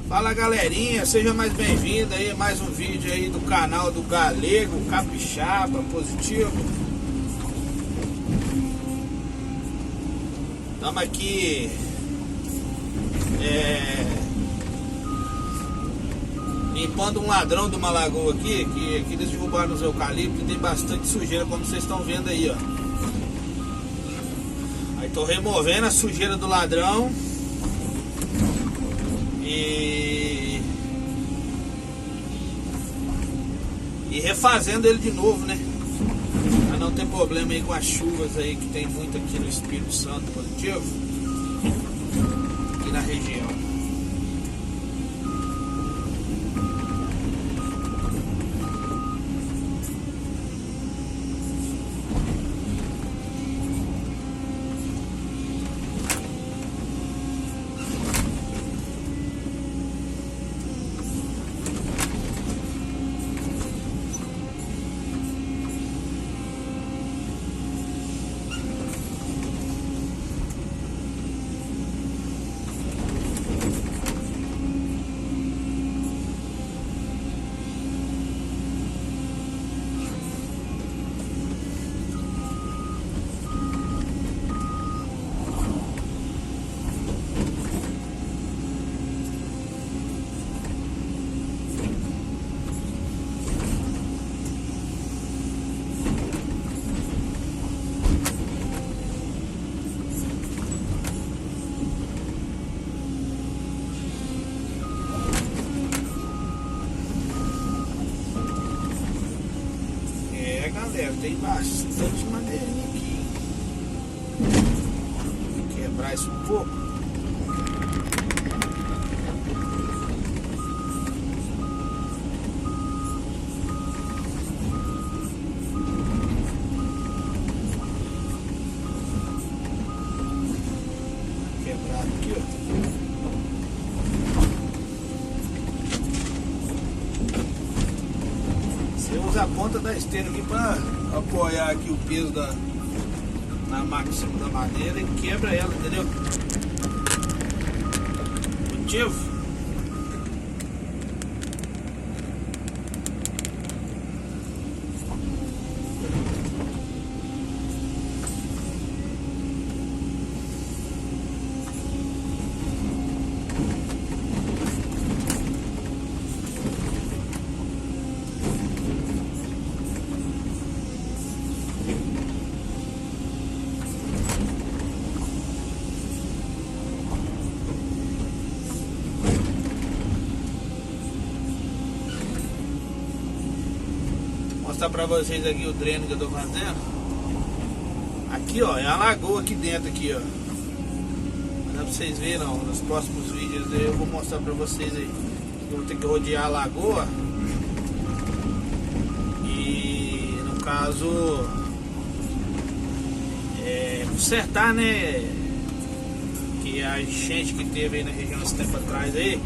Fala galerinha, seja mais bem-vindo aí, mais um vídeo aí do canal do Galego Capixaba Positivo. Estamos aqui limpando um ladrão de uma lagoa aqui, que eles derrubaram os eucaliptos e tem bastante sujeira, como vocês estão vendo aí, ó. Aí tô removendo a sujeira do ladrão e refazendo ele de novo, né? Pra não ter problema aí com as chuvas aí que tem muito aqui no Espírito Santo Positivo, aqui na região. Galera, tem bastante madeirinha aqui. Vou quebrar isso um pouco. Quebrar aqui, ó. Usa a ponta da esteira aqui para apoiar aqui o peso na máxima da madeira e quebra ela, entendeu? Motivo? Mostrar pra vocês aqui o dreno que eu tô fazendo. Aqui, ó, é a lagoa aqui dentro aqui, ó. Não dá pra vocês verem, não. Nos próximos vídeos eu vou mostrar pra vocês aí. Eu vou ter que rodear a lagoa. E no caso consertar, né? Que a enchente que teve aí na região esse tempo atrás aí,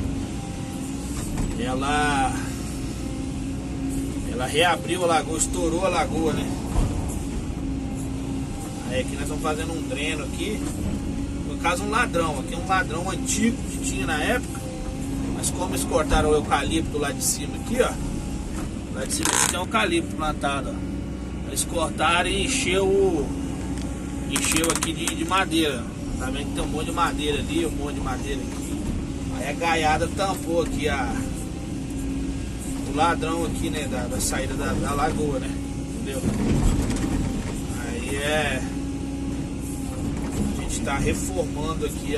ela reabriu a lagoa, estourou a lagoa, né? Aí aqui nós estamos fazendo um dreno aqui. No caso um ladrão, aqui é um ladrão antigo que tinha na época. Mas como eles cortaram o eucalipto lá de cima aqui, ó. Lá de cima tem um eucalipto plantado, ó. Eles cortaram e encheu aqui de madeira. Tá vendo que tem um monte de madeira ali, um monte de madeira aqui. Aí a gaiada tampou aqui o ladrão aqui, né, da saída da lagoa, né, entendeu? Aí a gente tá reformando aqui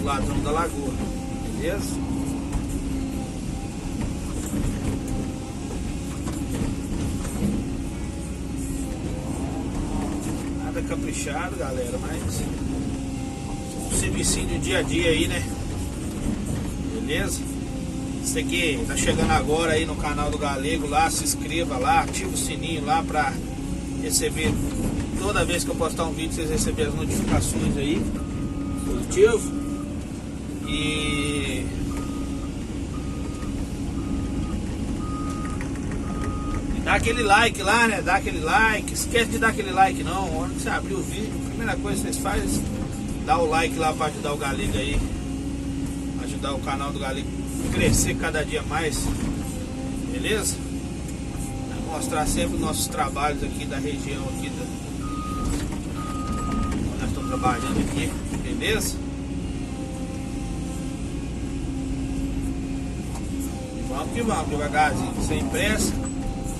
o ladrão da lagoa, beleza? Nada caprichado, galera, mas um serviço do dia a dia aí, né, beleza? Você que tá chegando agora aí no canal do Galego lá, se inscreva lá, ativa o sininho lá pra receber, toda vez que eu postar um vídeo, vocês receberem as notificações aí, positivo. E dá aquele like lá, né? Dá aquele like, esquece de dar aquele like não, na hora que você abrir o vídeo, a primeira coisa que vocês fazem, dá o like lá pra ajudar o Galego aí, ajudar o canal do Galipe a crescer cada dia mais, beleza? Vai mostrar sempre os nossos trabalhos aqui da região aqui onde nós estamos trabalhando aqui, beleza? Vamos que vamos, devagarzinho, sem pressa,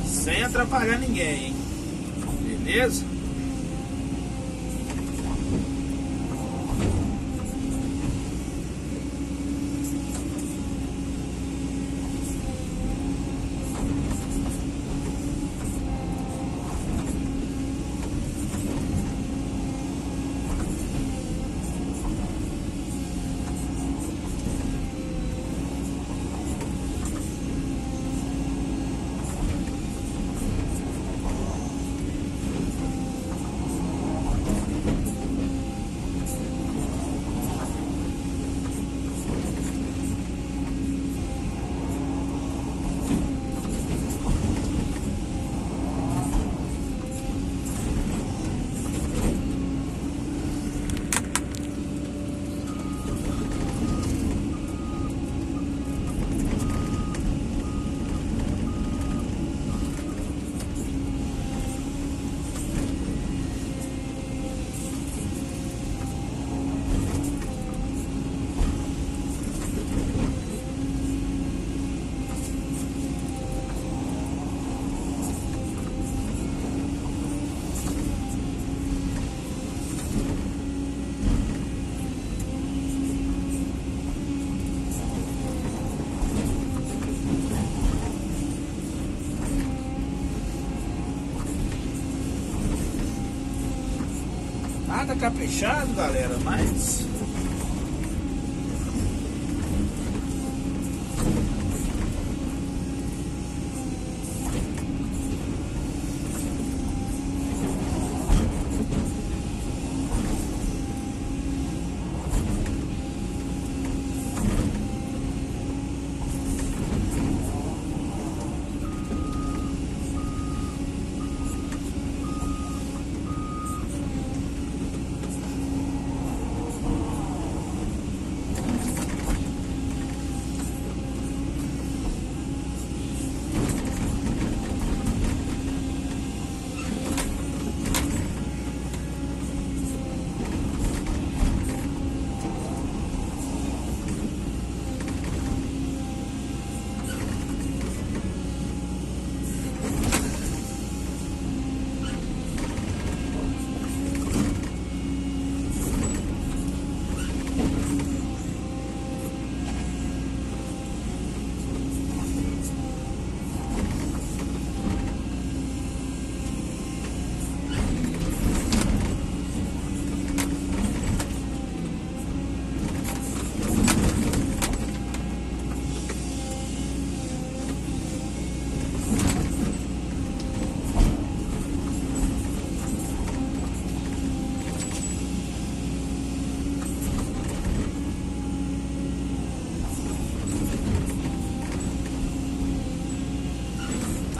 sem atrapalhar ninguém, hein? Beleza? Nada caprichado, galera, mas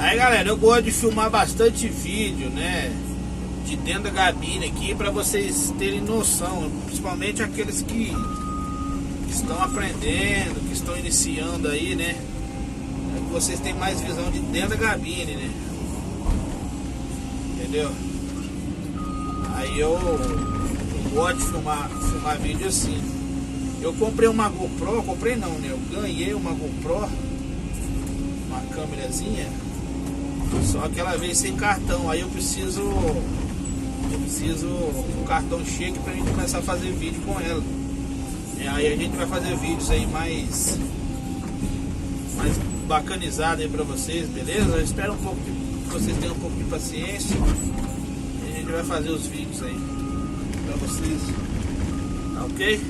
aí, galera, eu gosto de filmar bastante vídeo, né, de dentro da cabine aqui, para vocês terem noção, principalmente aqueles que estão aprendendo, que estão iniciando aí, né, que vocês têm mais visão de dentro da cabine, né, entendeu? Aí eu gosto de filmar vídeo assim. Eu comprei uma GoPro, comprei não, né, eu ganhei uma GoPro, uma câmerazinha. Só que ela veio sem cartão, aí eu preciso um cartão cheque pra gente começar a fazer vídeo com ela. Aí a gente vai fazer vídeos aí mais bacanizado aí pra vocês, beleza? Eu espero que vocês tenham um pouco de paciência. E a gente vai fazer os vídeos aí pra vocês, tá ok?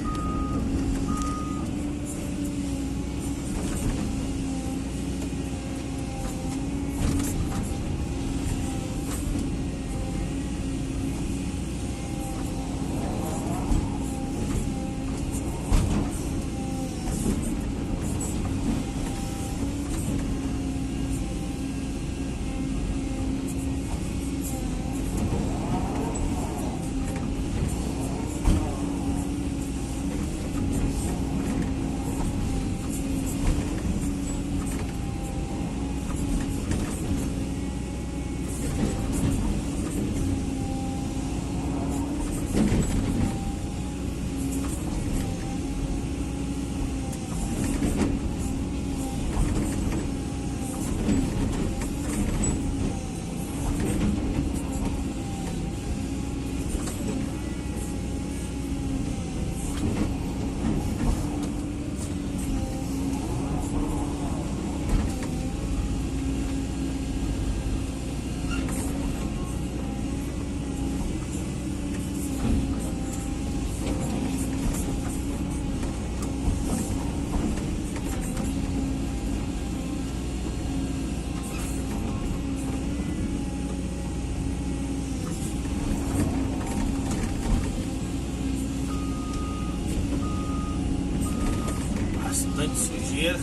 Bastante sujeira.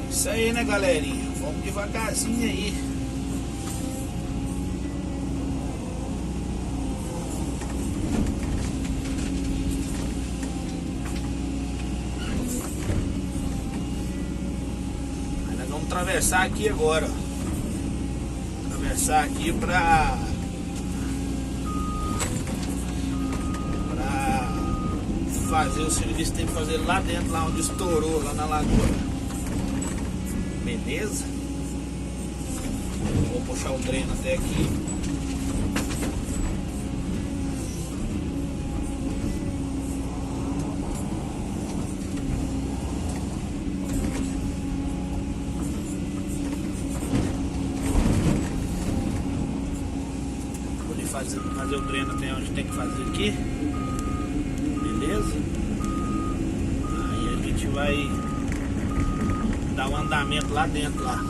Isso aí, né, galerinha? Vamos devagarzinho aí. Aí nós vamos atravessar aqui agora, ó. Atravessar aqui pra fazer o serviço que tem que fazer lá dentro, lá onde estourou, lá na lagoa. Beleza? Vou puxar o dreno até aqui. Vou fazer o dreno até onde tem que fazer aqui. Beleza? Aí a gente vai dar um andamento lá dentro lá.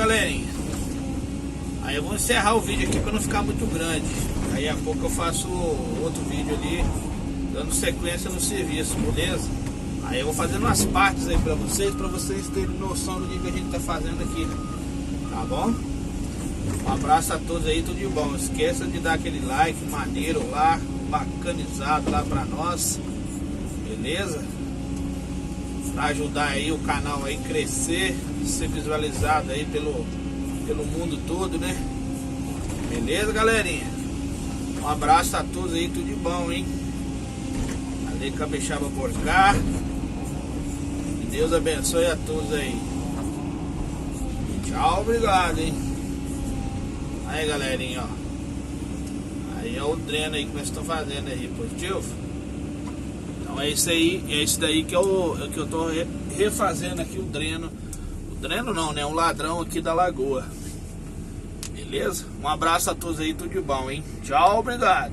galerinha? Aí eu vou encerrar o vídeo aqui para não ficar muito grande. Aí a pouco eu faço outro vídeo ali, dando sequência no serviço, beleza? Aí eu vou fazendo umas partes aí para vocês terem noção do que a gente tá fazendo aqui, tá bom? Um abraço a todos aí, tudo de bom. Não esqueça de dar aquele like maneiro lá, bacanizado lá pra nós, beleza? Pra ajudar aí o canal aí crescer, ser visualizado aí pelo mundo todo, né? Beleza, galerinha? Um abraço a todos aí, tudo de bom, hein? Ale Capixaba por cá. Que Deus abençoe a todos aí. Tchau, obrigado, hein? Aí, galerinha, ó. Aí é o dreno aí que nós estamos fazendo aí, positivo. Então é isso aí, é isso daí que eu tô refazendo aqui o dreno. O dreno não, né? Um ladrão aqui da lagoa. Beleza? Um abraço a todos aí, tudo de bom, hein? Tchau, obrigado.